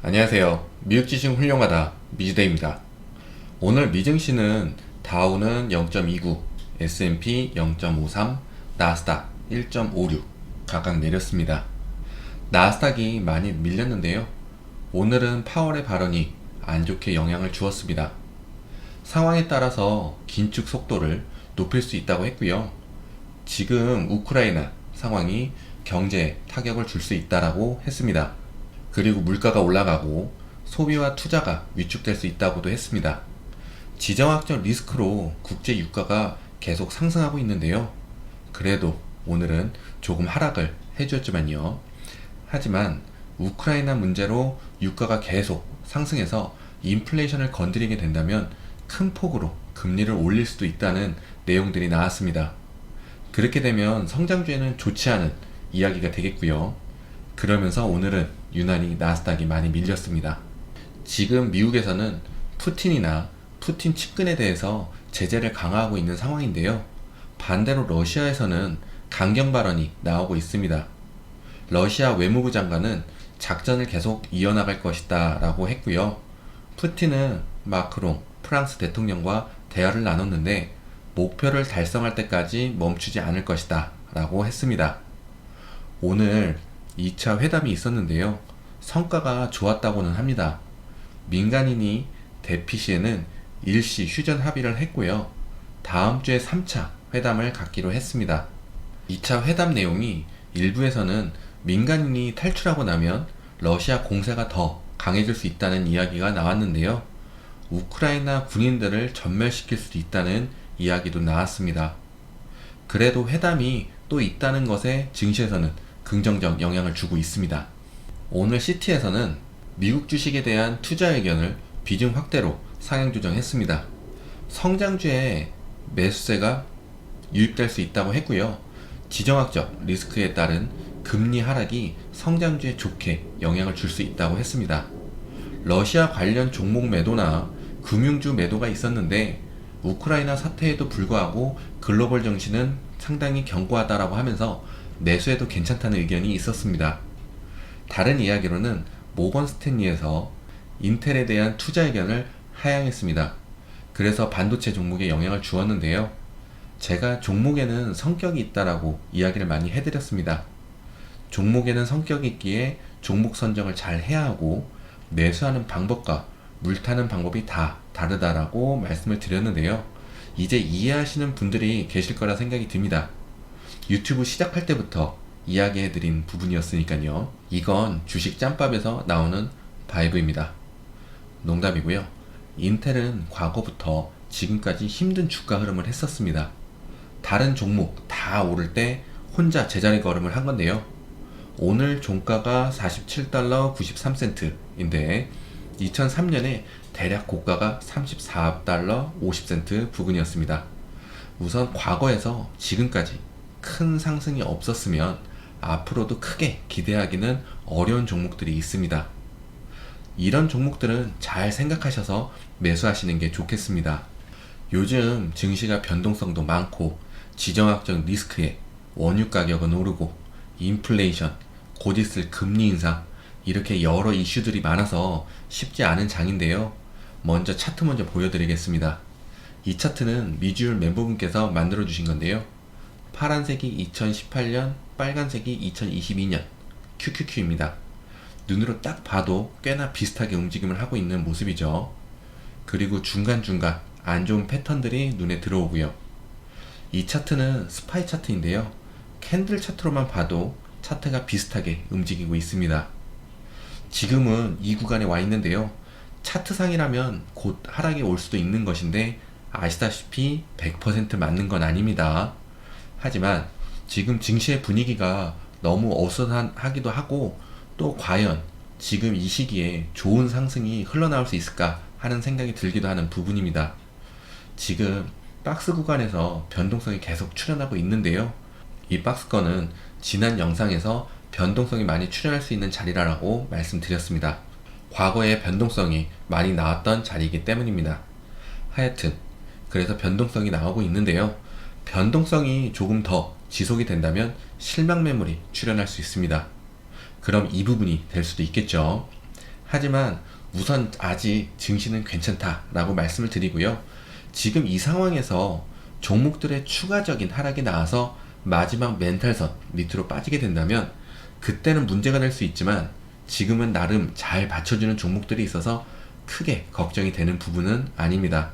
안녕하세요. 미국 지식 훌륭하다 미주대입니다. 오늘 미증시는 다우는 0.29, S&P 0.53, 나스닥 1.56 각각 내렸습니다. 나스닥이 많이 밀렸는데요. 오늘은 파월의 발언이 안 좋게 영향을 주었습니다. 상황에 따라서 긴축 속도를 높일 수 있다고 했고요. 지금 우크라이나 상황이 경제에 타격을 줄 수 있다라고 했습니다. 그리고 물가가 올라가고 소비와 투자가 위축될 수 있다고도 했습니다. 지정학적 리스크로 국제 유가가 계속 상승하고 있는데요. 그래도 오늘은 조금 하락을 해주었지만요. 하지만 우크라이나 문제로 유가가 계속 상승해서 인플레이션을 건드리게 된다면 큰 폭으로 금리를 올릴 수도 있다는 내용들이 나왔습니다. 그렇게 되면 성장주에는 좋지 않은 이야기가 되겠고요. 그러면서 오늘은 유난히 나스닥이 많이 밀렸습니다. 지금 미국에서는 푸틴이나 푸틴 측근에 대해서 제재를 강화하고 있는 상황인데요. 반대로 러시아에서는 강경 발언이 나오고 있습니다. 러시아 외무부 장관은 작전을 계속 이어나갈 것이다 라고 했고요. 푸틴은 마크롱 프랑스 대통령과 대화를 나눴는데 목표를 달성할 때까지 멈추지 않을 것이다 라고 했습니다. 오늘 2차 회담이 있었는데요. 성과가 좋았다고는 합니다. 민간인이 대피 시에는 일시 휴전 합의를 했고요. 다음 주에 3차 회담을 갖기로 했습니다. 2차 회담 내용이 일부에서는 민간인이 탈출하고 나면 러시아 공세가 더 강해질 수 있다는 이야기가 나왔는데요. 우크라이나 군인들을 전멸시킬 수도 있다는 이야기도 나왔습니다. 그래도 회담이 또 있다는 것에 증시에서는 긍정적 영향을 주고 있습니다. 오늘 시티에서는 미국 주식에 대한 투자 의견을 비중 확대로 상향 조정했습니다. 성장주에 매수세가 유입될 수 있다고 했고요. 지정학적 리스크에 따른 금리 하락이 성장주에 좋게 영향을 줄 수 있다고 했습니다. 러시아 관련 종목 매도나 금융주 매도가 있었는데 우크라이나 사태에도 불구하고 글로벌 정신은 상당히 견고하다라고 하면서 매수해도 괜찮다는 의견이 있었습니다. 다른 이야기로는 모건 스탠리에서 인텔에 대한 투자 의견을 하향했습니다. 그래서 반도체 종목에 영향을 주었는데요. 제가 종목에는 성격이 있다라고 이야기를 많이 해드렸습니다. 종목에는 성격이 있기에 종목 선정을 잘 해야 하고 매수하는 방법과 물타는 방법이 다 다르다라고 말씀을 드렸는데요. 이제 이해하시는 분들이 계실 거라 생각이 듭니다. 유튜브 시작할 때부터 이야기해드린 부분이었으니까요. 이건 주식 짬밥에서 나오는 바이브입니다. 농담이고요. 인텔은 과거부터 지금까지 힘든 주가 흐름을 했었습니다. 다른 종목 다 오를 때 혼자 제자리 걸음을 한 건데요. 오늘 종가가 47달러 93센트인데 2003년에 대략 고가가 34달러 50센트 부근이었습니다. 우선 과거에서 지금까지 큰 상승이 없었으면 앞으로도 크게 기대하기는 어려운 종목들이 있습니다. 이런 종목들은 잘 생각하셔서 매수하시는 게 좋겠습니다. 요즘 증시가 변동성도 많고 지정학적 리스크에 원유 가격은 오르고 인플레이션, 곧 있을 금리 인상 이렇게 여러 이슈들이 많아서 쉽지 않은 장인데요. 먼저 차트 먼저 보여드리겠습니다. 이 차트는 미주율 멤버분께서 만들어 주신 건데요. 파란색이 2018년, 빨간색이 2022년 QQQ입니다. 눈으로 딱 봐도 꽤나 비슷하게 움직임을 하고 있는 모습이죠. 그리고 중간중간 안 좋은 패턴들이 눈에 들어오고요. 이 차트는 스파이 차트인데요. 캔들 차트로만 봐도 차트가 비슷하게 움직이고 있습니다. 지금은 이 구간에 와 있는데요. 차트상이라면 곧 하락이 올 수도 있는 것인데 아시다시피 100% 맞는 건 아닙니다. 하지만 지금 증시의 분위기가 너무 어수선하기도 하고 또 과연 지금 이 시기에 좋은 상승이 흘러나올 수 있을까 하는 생각이 들기도 하는 부분입니다. 지금 박스 구간에서 변동성이 계속 출현하고 있는데요. 이 박스권은 지난 영상에서 변동성이 많이 출현할 수 있는 자리라고 말씀드렸습니다. 과거에 변동성이 많이 나왔던 자리이기 때문입니다. 하여튼 그래서 변동성이 나오고 있는데요. 변동성이 조금 더 지속이 된다면 실망 매물이 출현할 수 있습니다. 그럼 이 부분이 될 수도 있겠죠. 하지만 우선 아직 증시는 괜찮다라고 말씀을 드리고요. 지금 이 상황에서 종목들의 추가적인 하락이 나와서 마지막 멘탈선 밑으로 빠지게 된다면 그때는 문제가 될 수 있지만 지금은 나름 잘 받쳐주는 종목들이 있어서 크게 걱정이 되는 부분은 아닙니다.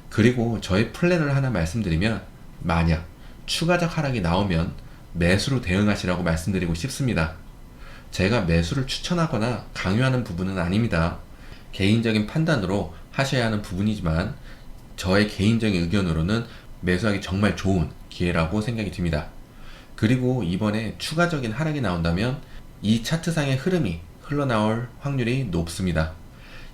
그리고 저의 플랜을 하나 말씀드리면, 만약 추가적 하락이 나오면 매수로 대응하시라고 말씀드리고 싶습니다. 제가 매수를 추천하거나 강요하는 부분은 아닙니다. 개인적인 판단으로 하셔야 하는 부분이지만 저의 개인적인 의견으로는 매수하기 정말 좋은 기회라고 생각이 듭니다. 그리고 이번에 추가적인 하락이 나온다면 이 차트상의 흐름이 흘러나올 확률이 높습니다.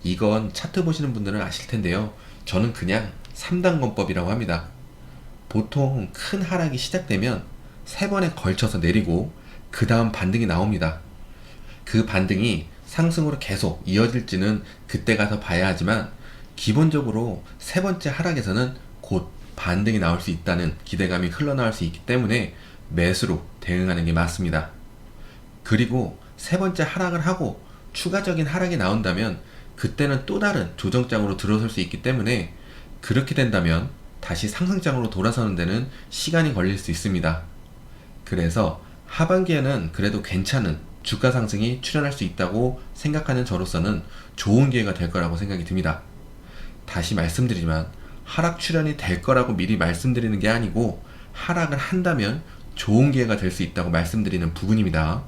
이건 차트 보시는 분들은 아실 텐데요. 저는 그냥 3단 권법이라고 합니다. 보통 큰 하락이 시작되면 3번에 걸쳐서 내리고 그 다음 반등이 나옵니다. 그 반등이 상승으로 계속 이어질지는 그때 가서 봐야 하지만 기본적으로 3번째 하락에서는 곧 반등이 나올 수 있다는 기대감이 흘러나올 수 있기 때문에 매수로 대응하는 게 맞습니다. 그리고 3번째 하락을 하고 추가적인 하락이 나온다면 그때는 또 다른 조정장으로 들어설 수 있기 때문에 그렇게 된다면 다시 상승장으로 돌아서는 데는 시간이 걸릴 수 있습니다. 그래서 하반기에는 그래도 괜찮은 주가 상승이 출현할 수 있다고 생각하는 저로서는 좋은 기회가 될 거라고 생각이 듭니다. 다시 말씀드리지만 하락 출현이 될 거라고 미리 말씀드리는 게 아니고 하락을 한다면 좋은 기회가 될 수 있다고 말씀드리는 부분입니다.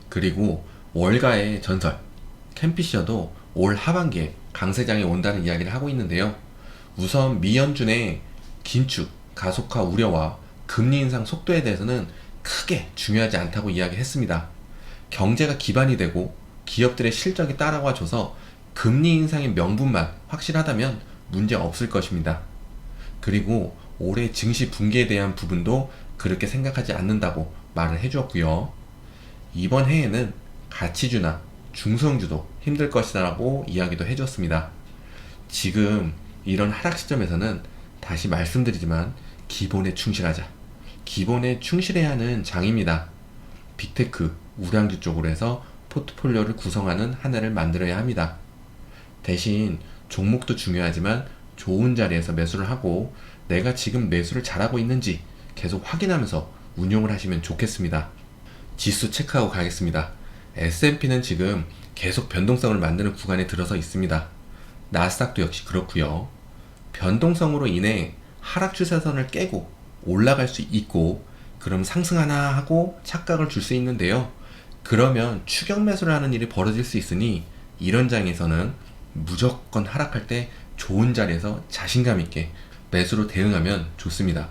그리고 월가의 전설 캠피셔도 올 하반기에 강세장이 온다는 이야기를 하고 있는데요. 우선 미연준의 긴축, 가속화 우려와 금리 인상 속도에 대해서는 크게 중요하지 않다고 이야기했습니다. 경제가 기반이 되고 기업들의 실적이 따라와줘서 금리 인상의 명분만 확실하다면 문제 없을 것입니다. 그리고 올해 증시 붕괴에 대한 부분도 그렇게 생각하지 않는다고 말을 해주었고요. 이번 해에는 가치주나 중소형주도 힘들 것이라고 이야기도 해줬습니다. 지금 이런 하락 시점에서는 다시 말씀드리지만 기본에 충실하자. 기본에 충실해야 하는 장입니다. 빅테크, 우량주 쪽으로 해서 포트폴리오를 구성하는 한 해를 만들어야 합니다. 대신 종목도 중요하지만 좋은 자리에서 매수를 하고 내가 지금 매수를 잘하고 있는지 계속 확인하면서 운용을 하시면 좋겠습니다. 지수 체크하고 가겠습니다. S&P는 지금 계속 변동성을 만드는 구간에 들어서 있습니다. 나스닥도 역시 그렇고요. 변동성으로 인해 하락 추세선을 깨고 올라갈 수 있고 그럼 상승하나 하고 착각을 줄 수 있는데요. 그러면 추격 매수를 하는 일이 벌어질 수 있으니 이런 장에서는 무조건 하락할 때 좋은 자리에서 자신감 있게 매수로 대응하면 좋습니다.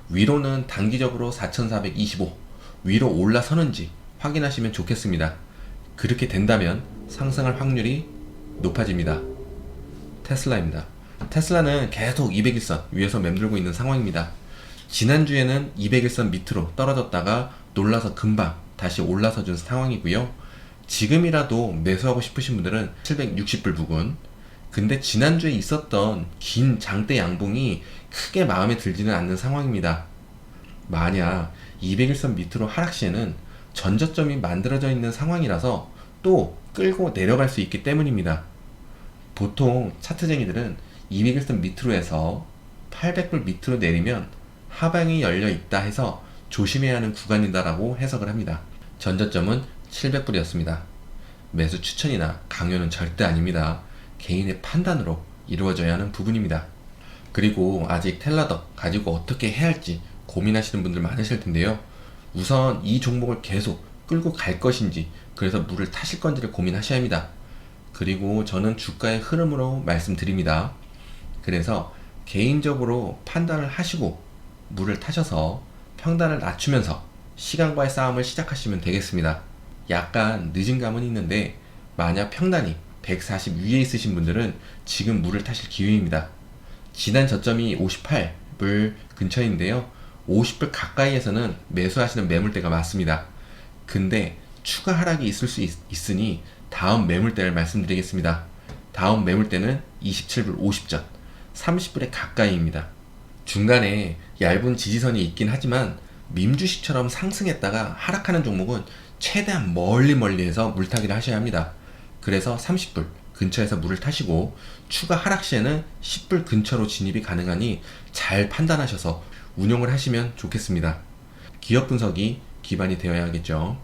위로는 단기적으로 4,425 위로 올라서는지 확인하시면 좋겠습니다. 그렇게 된다면 상승할 확률이 높아집니다. 테슬라입니다. 테슬라는 계속 200일선 위에서 맴돌고 있는 상황입니다. 지난주에는 200일선 밑으로 떨어졌다가 놀라서 금방 다시 올라서 준 상황이고요. 지금이라도 매수하고 싶으신 분들은 760불 부근. 근데 지난주에 있었던 긴 장대 양봉이 크게 마음에 들지는 않는 상황입니다. 만약 200일선 밑으로 하락 시에는 전저점이 만들어져 있는 상황이라서 또 끌고 내려갈 수 있기 때문입니다. 보통 차트쟁이들은 200일선 밑으로 해서 800불 밑으로 내리면 하방이 열려 있다 해서 조심해야 하는 구간이다라고 해석을 합니다. 전저점은 700불이었습니다. 매수 추천이나 강요는 절대 아닙니다. 개인의 판단으로 이루어져야 하는 부분입니다. 그리고 아직 텔라더 가지고 어떻게 해야 할지 고민하시는 분들 많으실 텐데요. 우선 이 종목을 계속 끌고 갈 것인지, 그래서 물을 타실 건지를 고민하셔야 합니다. 그리고 저는 주가의 흐름으로 말씀드립니다. 그래서 개인적으로 판단을 하시고 물을 타셔서 평단을 낮추면서 시간과의 싸움을 시작하시면 되겠습니다. 약간 늦은 감은 있는데 만약 평단이 140 위에 있으신 분들은 지금 물을 타실 기회입니다. 지난 저점이 58불 근처인데요. 50불 가까이에서는 매수하시는 매물대가 맞습니다. 근데 추가 하락이 있을 수 있으니 다음 매물대를 말씀드리겠습니다. 다음 매물대는 27불 50전, 30불에 가까이입니다. 중간에 얇은 지지선이 있긴 하지만 밈주식처럼 상승했다가 하락하는 종목은 최대한 멀리 해서 물타기를 하셔야 합니다. 그래서 30불 근처에서 물을 타시고 추가 하락 시에는 10불 근처로 진입이 가능하니 잘 판단하셔서 운용을 하시면 좋겠습니다. 기업 분석이 기반이 되어야겠죠.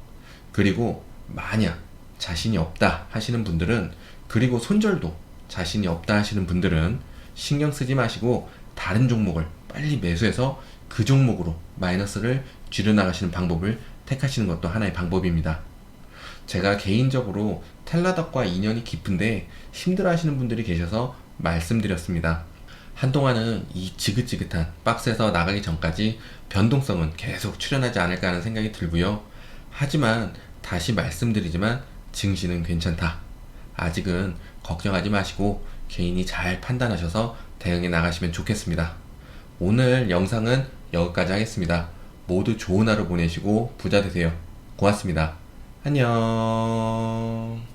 그리고 만약 자신이 없다 하시는 분들은, 그리고 손절도 자신이 없다 하시는 분들은 신경 쓰지 마시고 다른 종목을 빨리 매수해서 그 종목으로 마이너스를 줄여나가시는 방법을 택하시는 것도 하나의 방법입니다. 제가 개인적으로 텔라덕과 인연이 깊은데 힘들어 하시는 분들이 계셔서 말씀드렸습니다. 한동안은 이 지긋지긋한 박스에서 나가기 전까지 변동성은 계속 출현하지 않을까 하는 생각이 들고요. 하지만 다시 말씀드리지만 증시는 괜찮다. 아직은 걱정하지 마시고 개인이 잘 판단하셔서 대응해 나가시면 좋겠습니다. 오늘 영상은 여기까지 하겠습니다. 모두 좋은 하루 보내시고 부자 되세요. 고맙습니다. 안녕.